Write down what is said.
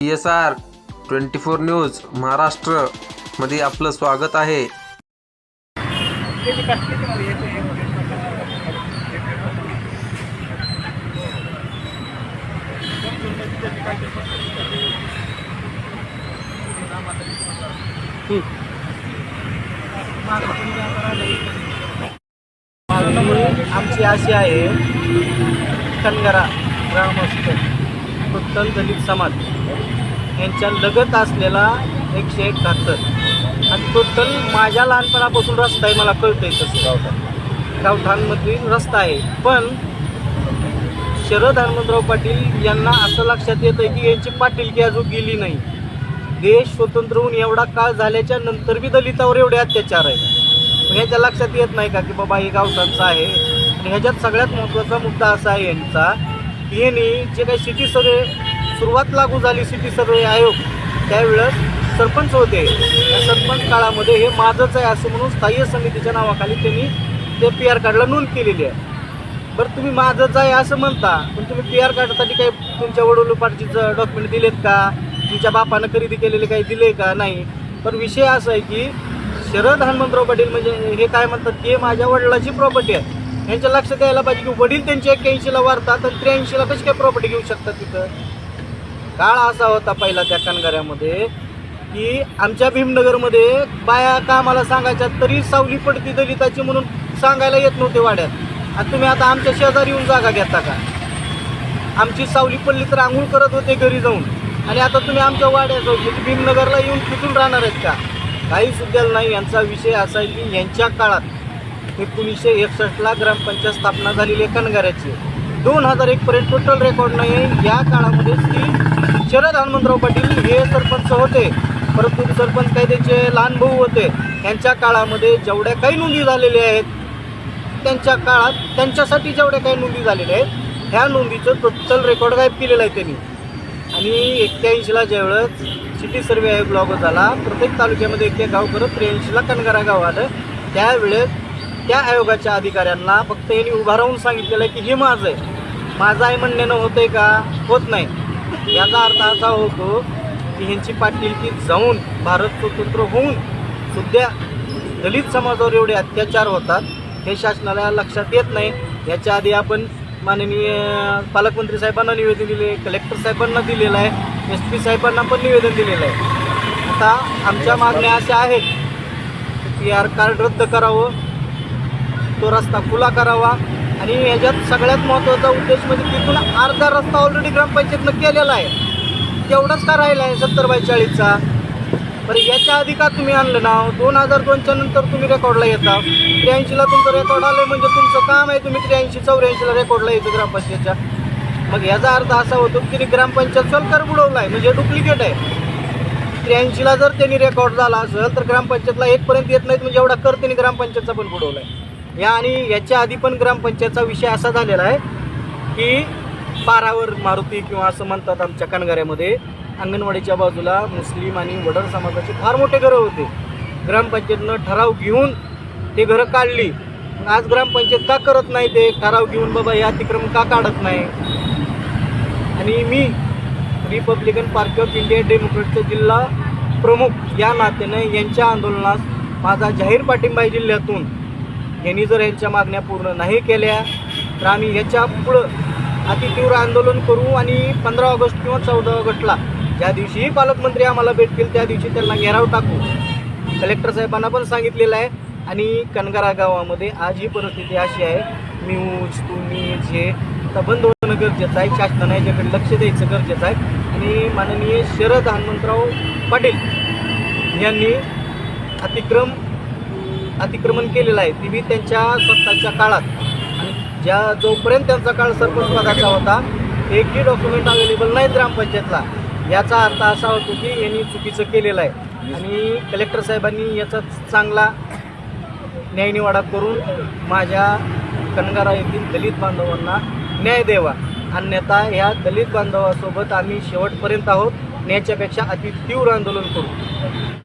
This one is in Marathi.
PSR 24 न्यूज महाराष्ट्र मध्ये आपलं स्वागत आहे। आमची अशी आहे, कनगरा ग्रामस्थ टोटल दलित समाज यांच्या लगत असलेला 171 आणि टोटल माझ्या लहानपणापासून रस्ता आहे, मला कळतंय तसं गावठाणमधील रस्ता आहे। पण शरद हनुमंतराव पाटील यांना असं लक्षात येतं की यांची पाटीलकी अजून गेली नाही। देश स्वतंत्र होऊन एवढा काळ झाल्याच्या नंतर बी दलितावर एवढे अत्याचार आहेत, ह्याच्या लक्षात येत नाही का की बाबा हे गावठाणचं आहे। आणि ह्याच्यात सगळ्यात महत्त्वाचा मुद्दा असा आहे यांचा की यांनी जे काही सिटी सर्वे सुरुवात लागू झाली, सिटी सर्वे आयोग, त्यावेळेस सरपंच होते। त्या सरपंच काळामध्ये हे माझंच आहे असं म्हणून स्थायी समितीच्या नावाखाली त्यांनी ते PR कार्डला नोंद केलेली आहे। बरं, तुम्ही माझंच आहे असं म्हणता, पण तुम्ही PR कार्डसाठी काही तुमच्या वडिलोपार्जीचं डॉक्युमेंट दिलेत का? तुमच्या बापानं खरेदी केलेले काही दिले का? नाही। पण विषय असा आहे की शरद हनुमंतराव पाटील म्हणजे हे काय म्हणतात की माझ्या वडिलाची प्रॉपर्टी आहे। यांच्या लक्षात यायला पाहिजे की वडील त्यांचे 81ला वारतात आणि 83ला कशी काय प्रॉपर्टी घेऊ शकतात? तिथं काळ असा होता पहिला त्या कनगऱ्यामध्ये की आमच्या भीमनगरमध्ये बाया कामाला सांगायच्या तरी सावली पडती दलिताची म्हणून सांगायला येत नव्हते वाड्यात। आणि तुम्ही आता आमच्या शेजारी येऊन जागा घेता का? आमची सावली पडली तर आंघोळ करत होते घरी जाऊन, आणि आता तुम्ही आमच्या वाड्यात भीमनगरला येऊन तिथून राहणार आहेत का? काही सुद्धा नाही। यांचा विषय असा आहे की यांच्या काळात 1961ला ग्रामपंचायत स्थापना झालेली आहे कनगऱ्याची। 2001 पर्यंत टोटल रेकॉर्ड नाही आहे। या काळामध्ये श्री शरद हनुमंतराव पाटील हे सरपंच होते, परंतु सरपंच काही त्यांचे लहान भाऊ होते। त्यांच्या काळामध्ये जेवढ्या काही नोंदी झालेल्या आहेत, त्यांच्या काळात त्यांच्यासाठी जेवढ्या काही नोंदी झालेल्या आहेत, ह्या नोंदीचं टोटल रेकॉर्ड गायब केलेलं आहे त्यांनी। आणि 81ला ज्यावेळेस सिटी सर्वे आयोग लागू झाला, प्रत्येक तालुक्यामध्ये एक गाव करत 83ला कनगरा गाव आलं, त्यावेळेस त्या आयोगाच्या अधिकाऱ्यांना फक्त यांनी उभा राहून सांगितलेलं आहे की हे माझं आहे। माझं आहे म्हणण्यानं होतंय का? होत नाही। याचा अर्थ असा होतो की ह्यांची पाटीलकी जाऊन भारत स्वतंत्र होऊन सुद्धा दलित समाजावर एवढे अत्याचार होतात हे शासनाला लक्षात येत नाही। याच्या आधी आपण माननीय पालकमंत्री साहेबांना निवेदन दिले, कलेक्टर साहेबांना दिलेलं आहे, SP साहेबांना पण निवेदन दिलेलं आहे। आता आमच्या मागण्या अशा आहेत की PR कार्ड रद्द करावं, तो रस्ता खुला करावा, आणि ह्याच्यात सगळ्यात महत्त्वाचा उद्देश म्हणजे तिथून अर्धा रस्ता ऑलरेडी ग्रामपंचायतनं केलेला आहे, तेवढाच का राहिला आहे 70/40चा? बरं, याच्या आधी का तुम्ही आणलं नाव? 2002च्या नंतर तुम्ही रेकॉर्डला येता। 83ला तुमचं रेकॉर्ड आलं म्हणजे तुमचं काम आहे, तुम्ही 83-84ला रेकॉर्डला यायचं ग्रामपंचायतच्या। मग याचा अर्थ असा होतो की ग्रामपंचायत सरकार बुडवलं आहे, म्हणजे डुप्लिकेट आहे। 83ला जर त्यांनी रेकॉर्ड झाला असेल तर ग्रामपंचायतला 1 पर्यंत येत नाहीत, म्हणजे एवढा कर त्यांनी ग्रामपंचायतचा पण बुडवला आहे। आणि याच्या आधी पण ग्रामपंचायतचा विषय असा झालेला आहे की पारावर मारुती किंवा असं म्हणतात आमच्या कनगऱ्यामध्ये, अंगणवाडीच्या बाजूला मुस्लिम आणि वडर समाजाचे फार मोठे घरं होते। ग्रामपंचायतनं ठराव घेऊन ते घरं काढली। आज ग्रामपंचायत का करत नाही ते ठराव घेऊन? बाबा हे अतिक्रमण का काढत नाही? आणि मी रिपब्लिकन पार्टी ऑफ इंडिया डेमोक्रेटचा जिल्हा प्रमुख या नात्याने यांच्या आंदोलनास माझा जाहीर पाठिंबा आहे जिल्ह्यातून। यांनी जर यांच्या मागण्या पूर्ण नाही केल्या तर आम्ही याच्या पुढं अतितीव्र आंदोलन करू, आणि 15 ऑगस्ट किंवा 14 ऑगस्टला ज्या दिवशी पालकमंत्री आम्हाला भेटतील त्या दिवशी त्यांना घेराव टाकू। कलेक्टर साहेबांना पण सांगितलेलं आहे। आणि कनगरा गावामध्ये आज ही परिस्थिती अशी आहे, म्यूज तुम्हीज हे आता बंद होणं गरजेचं आहे। शासनाने याच्याकडे लक्ष द्यायचं गरजेचं आहे। आणि माननीय शरद हनुमंतराव पाटील यांनी अतिक्रमण केलेलं आहे, ती बी त्यांच्या स्वतःच्या काळात, आणि जोपर्यंत त्यांचा काळ सरपंच पदाचा होता एकही डॉक्युमेंट अवेलेबल नाहीत ग्रामपंचायतला। याचा अर्थ असा होतो की यांनी चुकीचं केलेलं आहे, आणि कलेक्टर साहेबांनी याचा चांगला न्यायनिवाडा करून माझ्या कनगरा येथील दलित बांधवांना न्याय द्यावा, अन्यथा या दलित बांधवासोबत आम्ही शेवटपर्यंत आहोत। याच्यापेक्षा अति तीव्र आंदोलन करू।